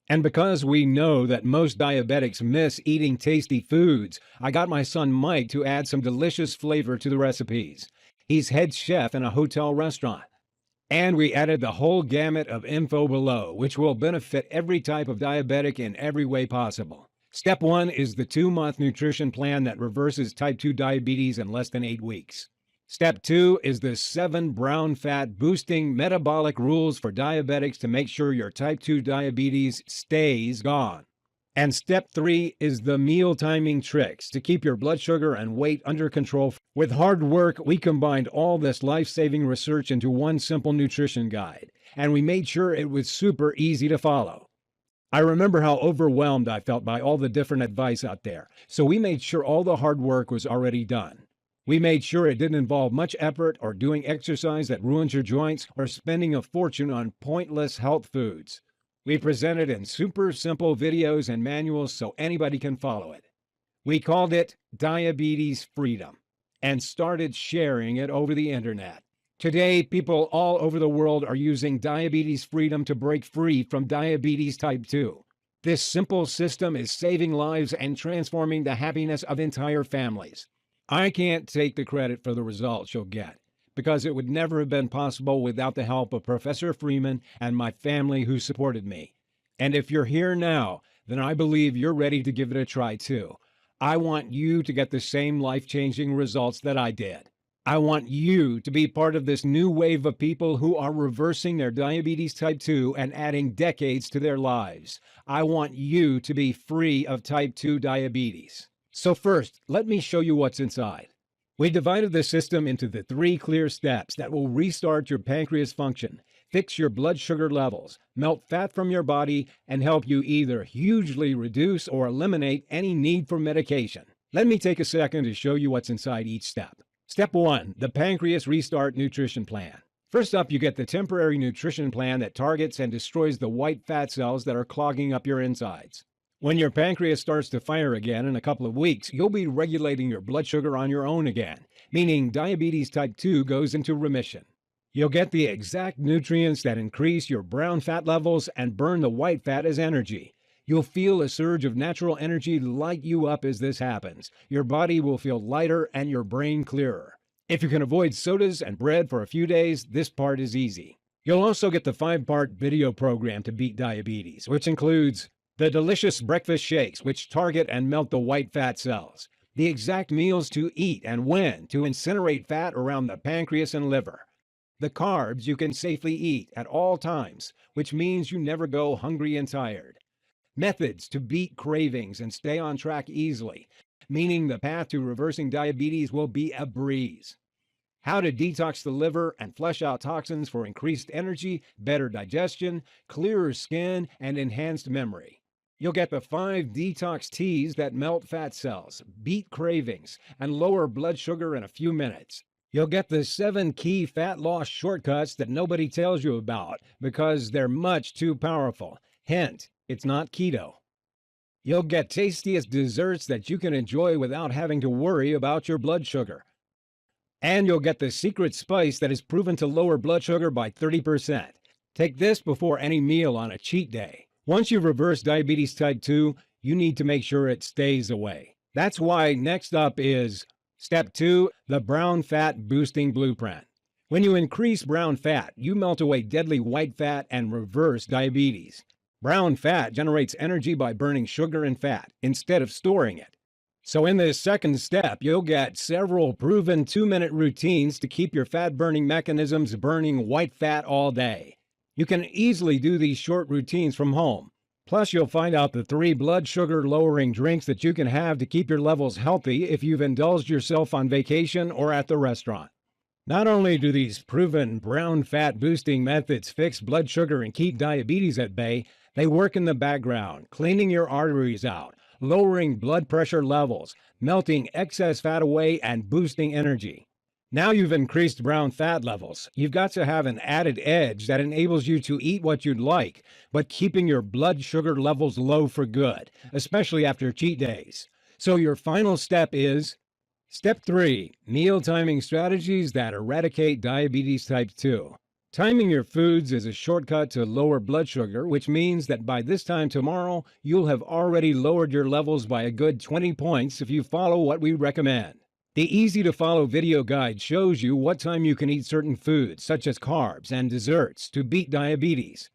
And because we know that most diabetics miss eating tasty foods, I got my son Mike to add some delicious flavor to the recipes. He's head chef in a hotel restaurant. And we added the whole gamut of info below, which will benefit every type of diabetic in every way possible. Step 1 is the 2-month nutrition plan that reverses type 2 diabetes in less than 8 weeks. Step 2 is the 7 brown fat boosting metabolic rules for diabetics to make sure your type 2 diabetes stays gone. And step 3 is the meal timing tricks to keep your blood sugar and weight under control. With hard work, we combined all this life-saving research into one simple nutrition guide, and we made sure it was super easy to follow. I remember how overwhelmed I felt by all the different advice out there, so we made sure all the hard work was already done. We made sure it didn't involve much effort or doing exercise that ruins your joints or spending a fortune on pointless health foods. We presented in super simple videos and manuals so anybody can follow it. We called it Diabetes Freedom and started sharing it over the internet. Today, people all over the world are using Diabetes Freedom to break free from diabetes type 2. This simple system is saving lives and transforming the happiness of entire families. I can't take the credit for the results you'll get, because it would never have been possible without the help of Professor Freeman and my family who supported me. And if you're here now, then I believe you're ready to give it a try too. I want you to get the same life-changing results that I did. I want you to be part of this new wave of people who are reversing their diabetes type 2 and adding decades to their lives. I want you to be free of type 2 diabetes. So first, let me show you what's inside. We divided the system into the 3 clear steps that will restart your pancreas function, fix your blood sugar levels, melt fat from your body, and help you either hugely reduce or eliminate any need for medication. Let me take a second to show you what's inside each step. Step 1, the Pancreas Restart Nutrition Plan. First up, you get the temporary nutrition plan that targets and destroys the white fat cells that are clogging up your insides. When your pancreas starts to fire again in a couple of weeks, you'll be regulating your blood sugar on your own again, meaning diabetes type 2 goes into remission. You'll get the exact nutrients that increase your brown fat levels and burn the white fat as energy. You'll feel a surge of natural energy light you up as this happens. Your body will feel lighter and your brain clearer. If you can avoid sodas and bread for a few days, this part is easy. You'll also get the 5-part video program to beat diabetes, which includes the delicious breakfast shakes, which target and melt the white fat cells, the exact meals to eat and when to incinerate fat around the pancreas and liver, the carbs you can safely eat at all times, which means you never go hungry and tired, methods to beat cravings and stay on track easily, meaning the path to reversing diabetes will be a breeze. How to detox the liver and flush out toxins for increased energy, better digestion, clearer skin, and enhanced memory. You'll get the 5 detox teas that melt fat cells, beat cravings, and lower blood sugar in a few minutes. You'll get the 7 key fat loss shortcuts that nobody tells you about because they're much too powerful. Hint, it's not keto. You'll get tastiest desserts that you can enjoy without having to worry about your blood sugar. And you'll get the secret spice that is proven to lower blood sugar by 30%. Take this before any meal on a cheat day. Once you've reversed diabetes type 2, you need to make sure it stays away. That's why next up is Step 2, the Brown Fat Boosting Blueprint. When you increase brown fat, you melt away deadly white fat and reverse diabetes. Brown fat generates energy by burning sugar and fat instead of storing it. So in this second step, you'll get several proven 2-minute routines to keep your fat-burning mechanisms burning white fat all day. You can easily do these short routines from home. Plus, you'll find out the 3 blood sugar-lowering drinks that you can have to keep your levels healthy if you've indulged yourself on vacation or at the restaurant. Not only do these proven brown fat boosting methods fix blood sugar and keep diabetes at bay, they work in the background, cleaning your arteries out, lowering blood pressure levels, melting excess fat away, and boosting energy. Now you've increased brown fat levels, you've got to have an added edge that enables you to eat what you'd like, but keeping your blood sugar levels low for good, especially after cheat days. So your final step is Step 3, meal timing strategies that eradicate diabetes type 2. Timing your foods is a shortcut to lower blood sugar, which means that by this time tomorrow, you'll have already lowered your levels by a good 20 points if you follow what we recommend. The easy-to-follow video guide shows you what time you can eat certain foods, such as carbs and desserts, to beat diabetes.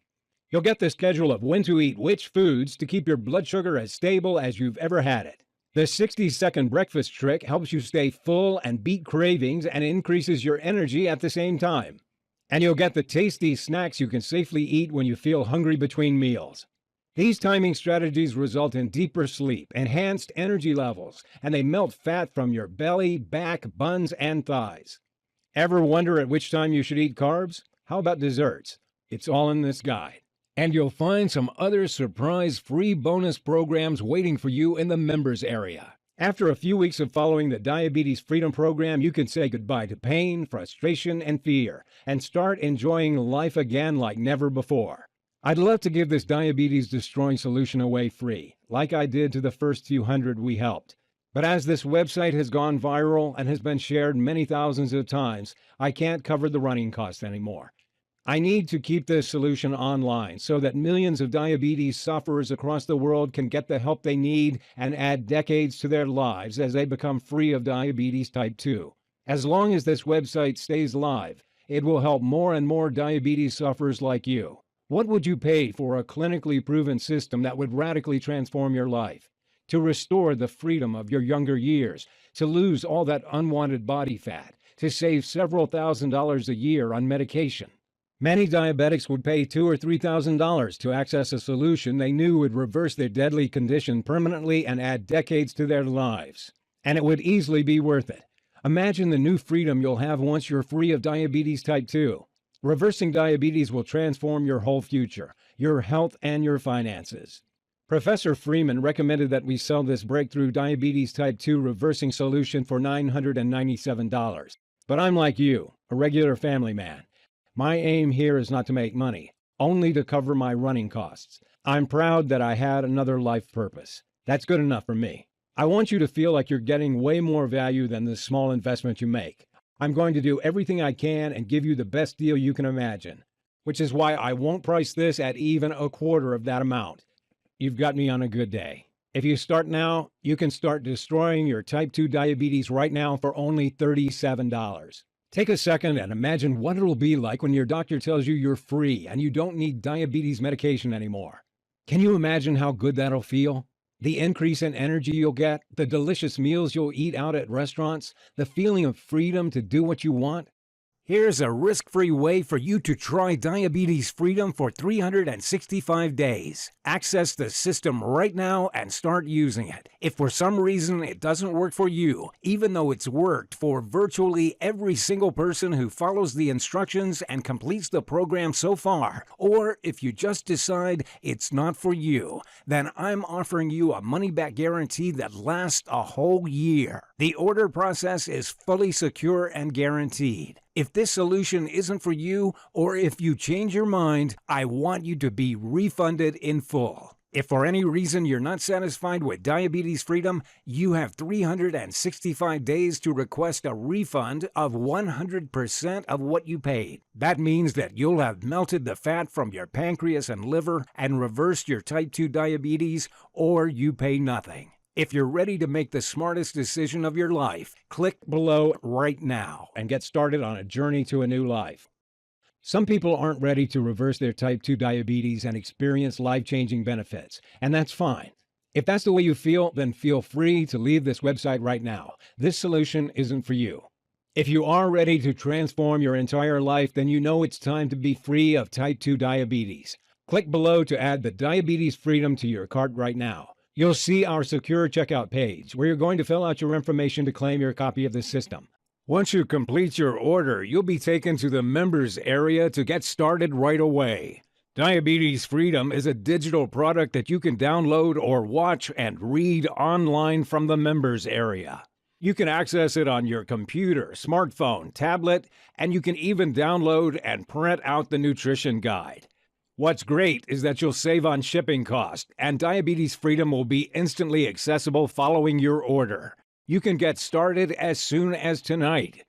You'll get the schedule of when to eat which foods to keep your blood sugar as stable as you've ever had it. The 60-second breakfast trick helps you stay full and beat cravings and increases your energy at the same time. And you'll get the tasty snacks you can safely eat when you feel hungry between meals. These timing strategies result in deeper sleep, enhanced energy levels, and they melt fat from your belly, back, buns, and thighs. Ever wonder at which time you should eat carbs? How about desserts? It's all in this guide. And you'll find some other surprise free bonus programs waiting for you in the members area. After a few weeks of following the Diabetes Freedom Program, you can say goodbye to pain, frustration, and fear, and start enjoying life again like never before. I'd love to give this diabetes-destroying solution away free, like I did to the first few hundred we helped. But as this website has gone viral and has been shared many thousands of times, I can't cover the running costs anymore. I need to keep this solution online so that millions of diabetes sufferers across the world can get the help they need and add decades to their lives as they become free of diabetes type 2. As long as this website stays live, it will help more and more diabetes sufferers like you. What would you pay for a clinically proven system that would radically transform your life? To restore the freedom of your younger years, to lose all that unwanted body fat, to save several $1,000s a year on medication. Many diabetics would pay $2,000 or $3,000 to access a solution they knew would reverse their deadly condition permanently and add decades to their lives. And it would easily be worth it. Imagine the new freedom you'll have once you're free of diabetes type 2. Reversing diabetes will transform your whole future, your health, and your finances. Professor Freeman recommended that we sell this breakthrough diabetes type 2 reversing solution for $997. But I'm like you, a regular family man. My aim here is not to make money, only to cover my running costs. I'm proud that I had another life purpose. That's good enough for me. I want you to feel like you're getting way more value than the small investment you make. I'm going to do everything I can and give you the best deal you can imagine, which is why I won't price this at even a quarter of that amount. You've got me on a good day. If you start now, you can start destroying your type 2 diabetes right now for only $37. Take a second and imagine what it'll be like when your doctor tells you you're free and you don't need diabetes medication anymore. Can you imagine how good that'll feel? The increase in energy you'll get, the delicious meals you'll eat out at restaurants, the feeling of freedom to do what you want. Here's a risk-free way for you to try diabetes freedom for 365 days. Access the system right now and start using it. If for some reason it doesn't work for you, even though it's worked for virtually every single person who follows the instructions and completes the program so far, or if you just decide it's not for you, then I'm offering you a money-back guarantee that lasts a whole year. The order process is fully secure and guaranteed. If this solution isn't for you, or if you change your mind, I want you to be refunded in full. If for any reason you're not satisfied with diabetes freedom, you have 365 days to request a refund of 100% of what you paid. That means that you'll have melted the fat from your pancreas and liver and reversed your type 2 diabetes, or you pay nothing. If you're ready to make the smartest decision of your life, click below right now and get started on a journey to a new life. Some people aren't ready to reverse their type 2 diabetes and experience life-changing benefits, and that's fine. If that's the way you feel, then feel free to leave this website right now. This solution isn't for you. If you are ready to transform your entire life, then you know it's time to be free of type 2 diabetes. Click below to add the diabetes freedom to your cart right now. You'll see our secure checkout page where you're going to fill out your information to claim your copy of the system. Once you complete your order, you'll be taken to the members area to get started right away. Diabetes Freedom is a digital product that you can download or watch and read online from the members area. You can access it on your computer, smartphone, tablet, and you can even download and print out the nutrition guide. What's great is that you'll save on shipping costs, and Diabetes Freedom will be instantly accessible following your order. You can get started as soon as tonight.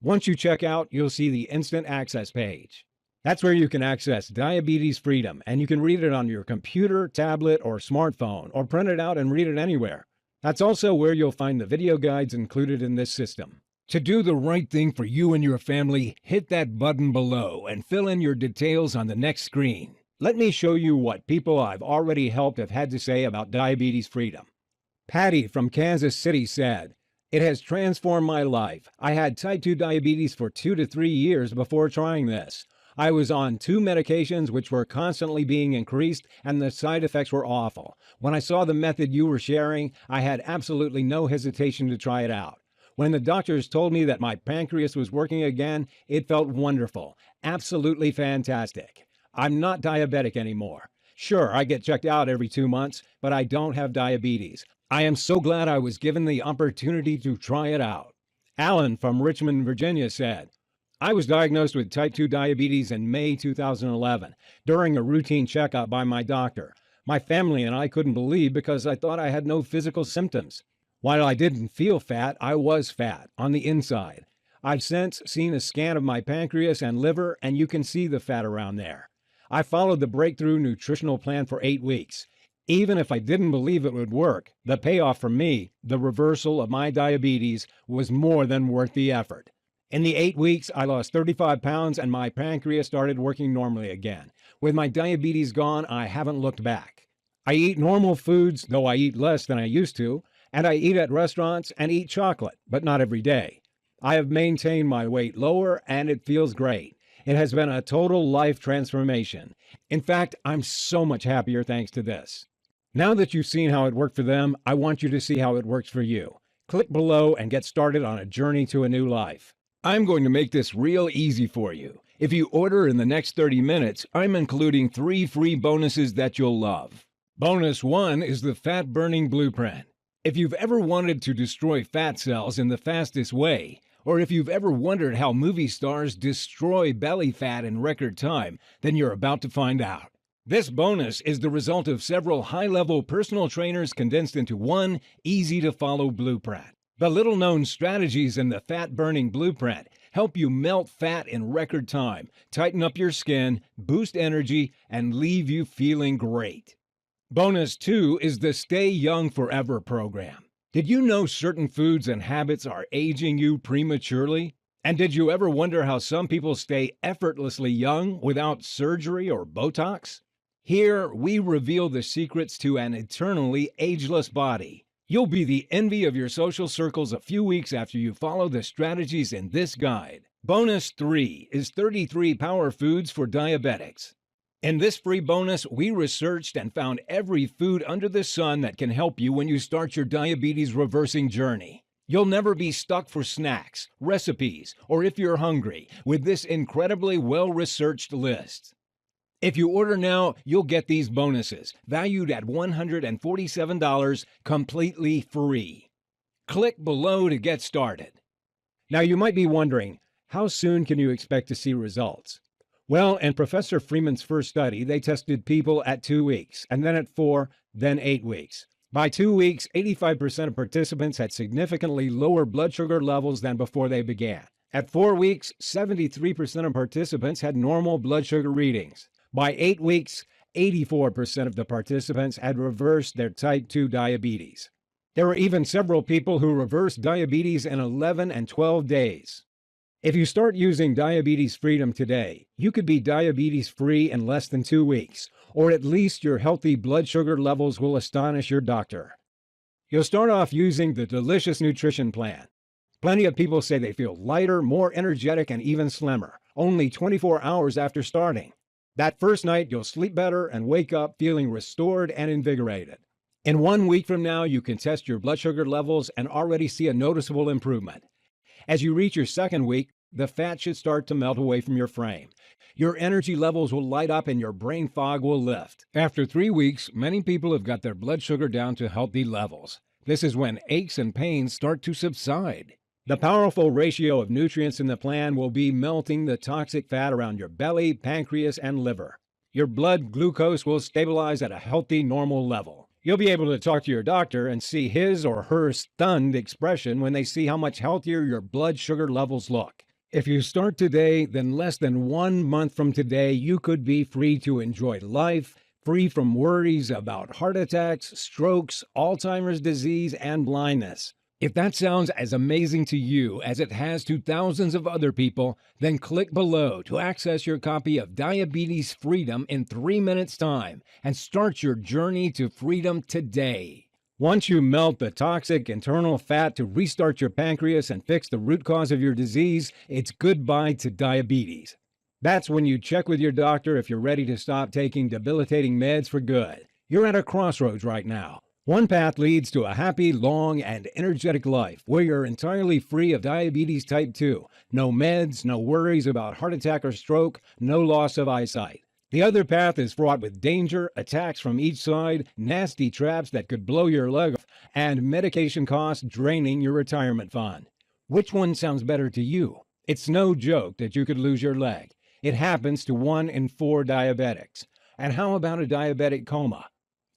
Once you check out, you'll see the Instant Access page. That's where you can access Diabetes Freedom, and you can read it on your computer, tablet, or smartphone, or print it out and read it anywhere. That's also where you'll find the video guides included in this system. To do the right thing for you and your family, hit that button below and fill in your details on the next screen. Let me show you what people I've already helped have had to say about diabetes freedom. Patty from Kansas City said, "It has transformed my life. I had type 2 diabetes for 2 to 3 years before trying this. I was on 2 medications which were constantly being increased, and the side effects were awful. When I saw the method you were sharing, I had absolutely no hesitation to try it out. When the doctors told me that my pancreas was working again, it felt wonderful. Absolutely fantastic. I'm not diabetic anymore. Sure, I get checked out every 2 months, but I don't have diabetes. I am so glad I was given the opportunity to try it out." Alan from Richmond, Virginia said, "I was diagnosed with type 2 diabetes in May 2011 during a routine checkup by my doctor. My family and I couldn't believe because I thought I had no physical symptoms. While I didn't feel fat, I was fat on the inside. I've since seen a scan of my pancreas and liver, and you can see the fat around there. I followed the breakthrough nutritional plan for 8 weeks. Even if I didn't believe it would work, the payoff for me, the reversal of my diabetes, was more than worth the effort. In the 8 weeks, I lost 35 pounds and my pancreas started working normally again. With my diabetes gone, I haven't looked back. I eat normal foods, though I eat less than I used to, and I eat at restaurants and eat chocolate, but not every day. I have maintained my weight lower and it feels great. It has been a total life transformation. In fact, I'm so much happier thanks to this." Now that you've seen how it worked for them, I want you to see how it works for you. Click below and get started on a journey to a new life. I'm going to make this real easy for you. If you order in the next 30 minutes, I'm including 3 free bonuses that you'll love. Bonus 1 is the Fat Burning Blueprint. If you've ever wanted to destroy fat cells in the fastest way, or if you've ever wondered how movie stars destroy belly fat in record time, then you're about to find out. This bonus is the result of several high-level personal trainers condensed into one easy-to-follow blueprint. The little-known strategies in the Fat Burning Blueprint help you melt fat in record time, tighten up your skin, boost energy, and leave you feeling great. Bonus 2 is the Stay Young Forever program. Did you know certain foods and habits are aging you prematurely? And did you ever wonder how some people stay effortlessly young without surgery or Botox? Here, we reveal the secrets to an eternally ageless body. You'll be the envy of your social circles a few weeks after you follow the strategies in this guide. Bonus 3 is 33 power foods for diabetics. In this free bonus, we researched and found every food under the sun that can help you when you start your diabetes reversing journey. You'll never be stuck for snacks, recipes, or if you're hungry with this incredibly well-researched list. If you order now, you'll get these bonuses, valued at $147, completely free. Click below to get started. Now you might be wondering, how soon can you expect to see results? Well, in Professor Freeman's first study, they tested people at 2 weeks, and then at 4, then 8 weeks. By 2 weeks, 85% of participants had significantly lower blood sugar levels than before they began. At 4 weeks, 73% of participants had normal blood sugar readings. By 8 weeks, 84% of the participants had reversed their type 2 diabetes. There were even several people who reversed diabetes in 11 and 12 days. If you start using Diabetes Freedom today, you could be diabetes-free in less than 2 weeks, or at least your healthy blood sugar levels will astonish your doctor. You'll start off using the delicious nutrition plan. Plenty of people say they feel lighter, more energetic, and even slimmer, only 24 hours after starting. That first night, you'll sleep better and wake up feeling restored and invigorated. In 1 week from now, you can test your blood sugar levels and already see a noticeable improvement. As you reach your second week, the fat should start to melt away from your frame. Your energy levels will light up and your brain fog will lift. After 3 weeks, many people have got their blood sugar down to healthy levels. This is when aches and pains start to subside. The powerful ratio of nutrients in the plan will be melting the toxic fat around your belly, pancreas, and liver. Your blood glucose will stabilize at a healthy, normal level. You'll be able to talk to your doctor and see his or her stunned expression when they see how much healthier your blood sugar levels look. If you start today, then less than 1 month from today, you could be free to enjoy life, free from worries about heart attacks, strokes, Alzheimer's disease, and blindness. If that sounds as amazing to you as it has to thousands of other people, then click below to access your copy of Diabetes Freedom in 3 minutes' time and start your journey to freedom today. Once you melt the toxic internal fat to restart your pancreas and fix the root cause of your disease, it's goodbye to diabetes. That's when you check with your doctor if you're ready to stop taking debilitating meds for good. You're at a crossroads right now. One path leads to a happy, long, and energetic life where you're entirely free of diabetes type 2. No meds, no worries about heart attack or stroke, no loss of eyesight. The other path is fraught with danger, attacks from each side, nasty traps that could blow your leg off, and medication costs draining your retirement fund. Which one sounds better to you? It's no joke that you could lose your leg. It happens to 1 in 4 diabetics. And how about a diabetic coma?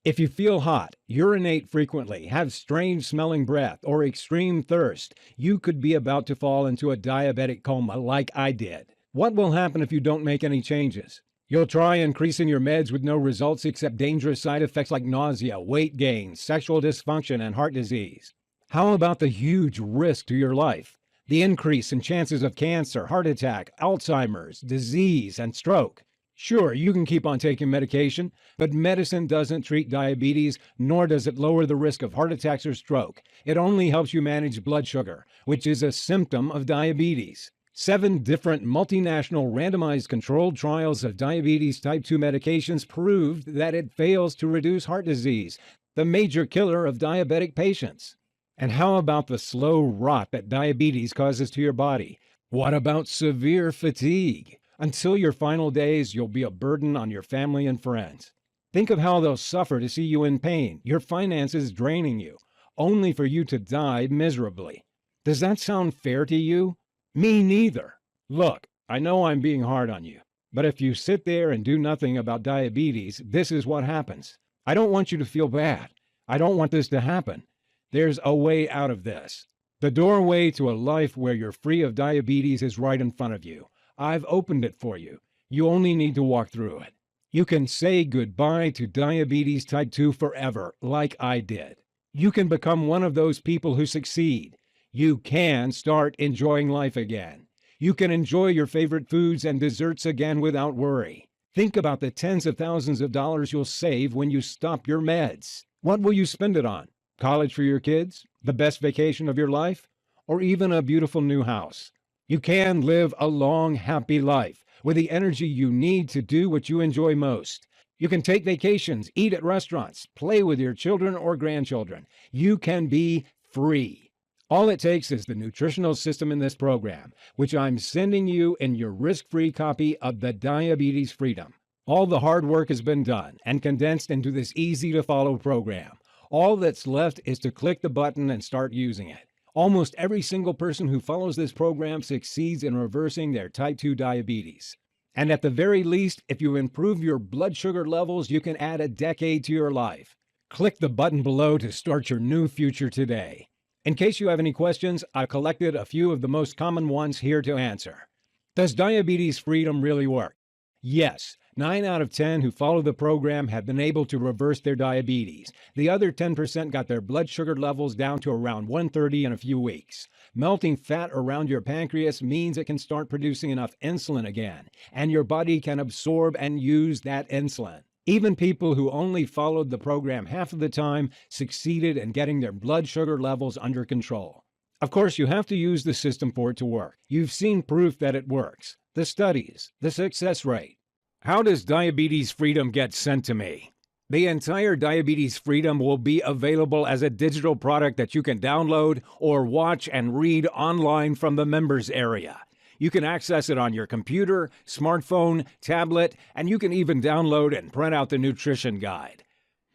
If you feel hot, urinate frequently, have strange smelling breath, or extreme thirst, you could be about to fall into a diabetic coma like I did. What will happen if you don't make any changes? You'll try increasing your meds with no results except dangerous side effects like nausea, weight gain, sexual dysfunction, and heart disease. How about the huge risk to your life? The increase in chances of cancer, heart attack, Alzheimer's, disease, and stroke. Sure, you can keep on taking medication, but medicine doesn't treat diabetes, nor does it lower the risk of heart attacks or stroke. It only helps you manage blood sugar, which is a symptom of diabetes. 7 different multinational randomized controlled trials of diabetes type 2 medications proved that it fails to reduce heart disease, the major killer of diabetic patients. And how about the slow rot that diabetes causes to your body? What about severe fatigue? Until your final days, you'll be a burden on your family and friends. Think of how they'll suffer to see you in pain, your finances draining you, only for you to die miserably. Does that sound fair to you? Me neither. Look, I know I'm being hard on you, but if you sit there and do nothing about diabetes, this is what happens. I don't want you to feel bad. I don't want this to happen. There's a way out of this. The doorway to a life where you're free of diabetes is right in front of you. I've opened it for you. You only need to walk through it. You can say goodbye to diabetes type 2 forever, like I did. You can become one of those people who succeed. You can start enjoying life again. You can enjoy your favorite foods and desserts again without worry. Think about the tens of thousands of dollars you'll save when you stop your meds. What will you spend it on? College for your kids? The best vacation of your life? Or even a beautiful new house? You can live a long, happy life with the energy you need to do what you enjoy most. You can take vacations, eat at restaurants, play with your children or grandchildren. You can be free. All it takes is the nutritional system in this program, which I'm sending you in your risk-free copy of the Diabetes Freedom. All the hard work has been done and condensed into this easy-to-follow program. All that's left is to click the button and start using it. Almost every single person who follows this program succeeds in reversing their type 2 diabetes. And at the very least, if you improve your blood sugar levels, you can add a decade to your life. Click the button below to start your new future today. In case you have any questions, I've collected a few of the most common ones here to answer. Does diabetes freedom really work? Yes. 9 out of 10 who follow the program have been able to reverse their diabetes. The other 10% got their blood sugar levels down to around 130 in a few weeks. Melting fat around your pancreas means it can start producing enough insulin again, and your body can absorb and use that insulin. Even people who only followed the program half of the time succeeded in getting their blood sugar levels under control. Of course, you have to use the system for it to work. You've seen proof that it works. The studies, the success rate. How does Diabetes Freedom get sent to me? The entire Diabetes Freedom will be available as a digital product that you can download or watch and read online from the members area. You can access it on your computer, smartphone, tablet, and you can even download and print out the nutrition guide.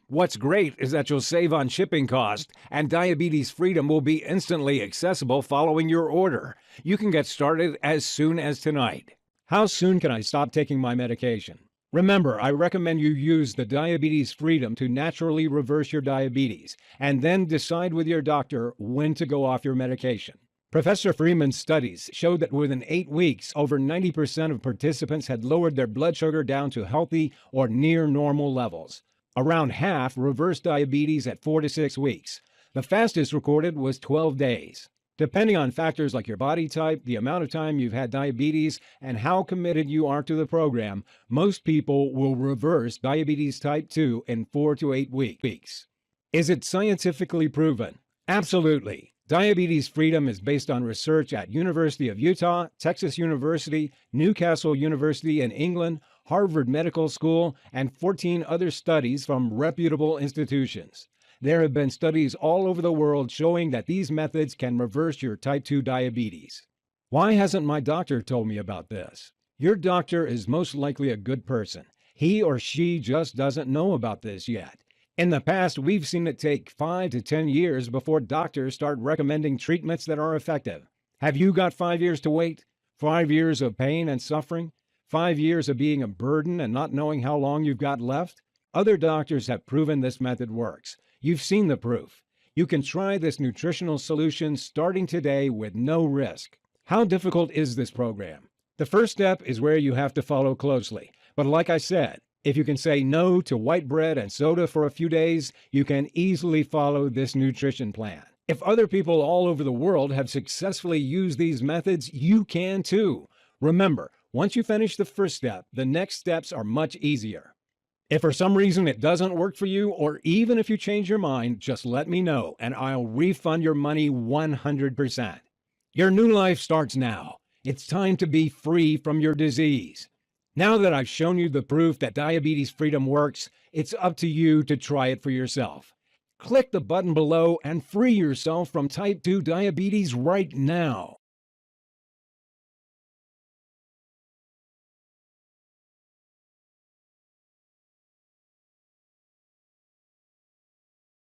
What's great is that you'll save on shipping costs, and Diabetes Freedom will be instantly accessible following your order. You can get started as soon as tonight. How soon can I stop taking my medication? Remember, I recommend you use the Diabetes Freedom to naturally reverse your diabetes, and then decide with your doctor when to go off your medication. Professor Freeman's studies showed that within 8 weeks, over 90% of participants had lowered their blood sugar down to healthy or near normal levels. Around half reversed diabetes at 4 to 6 weeks. The fastest recorded was 12 days. Depending on factors like your body type, the amount of time you've had diabetes, and how committed you are to the program, most people will reverse diabetes type 2 in 4 to 8 weeks. Is it scientifically proven? Absolutely. Diabetes Freedom is based on research at University of Utah, Texas University, Newcastle University in England, Harvard Medical School, and 14 other studies from reputable institutions. There have been studies all over the world showing that these methods can reverse your type 2 diabetes. Why hasn't my doctor told me about this? Your doctor is most likely a good person. He or she just doesn't know about this yet. In the past, we've seen it take 5 to 10 years before doctors start recommending treatments that are effective. Have you got 5 years to wait? 5 years of pain and suffering? 5 years of being a burden and not knowing how long you've got left? Other doctors have proven this method works. You've seen the proof. You can try this nutritional solution starting today with no risk. How difficult is this program? The first step is where you have to follow closely. But like I said, if you can say no to white bread and soda for a few days, you can easily follow this nutrition plan. If other people all over the world have successfully used these methods, you can too. Remember, once you finish the first step, the next steps are much easier. If for some reason it doesn't work for you, or even if you change your mind, just let me know and I'll refund your money 100%. Your new life starts now. It's time to be free from your disease. Now that I've shown you the proof that Diabetes Freedom works, it's up to you to try it for yourself. Click the button below and free yourself from type 2 diabetes right now.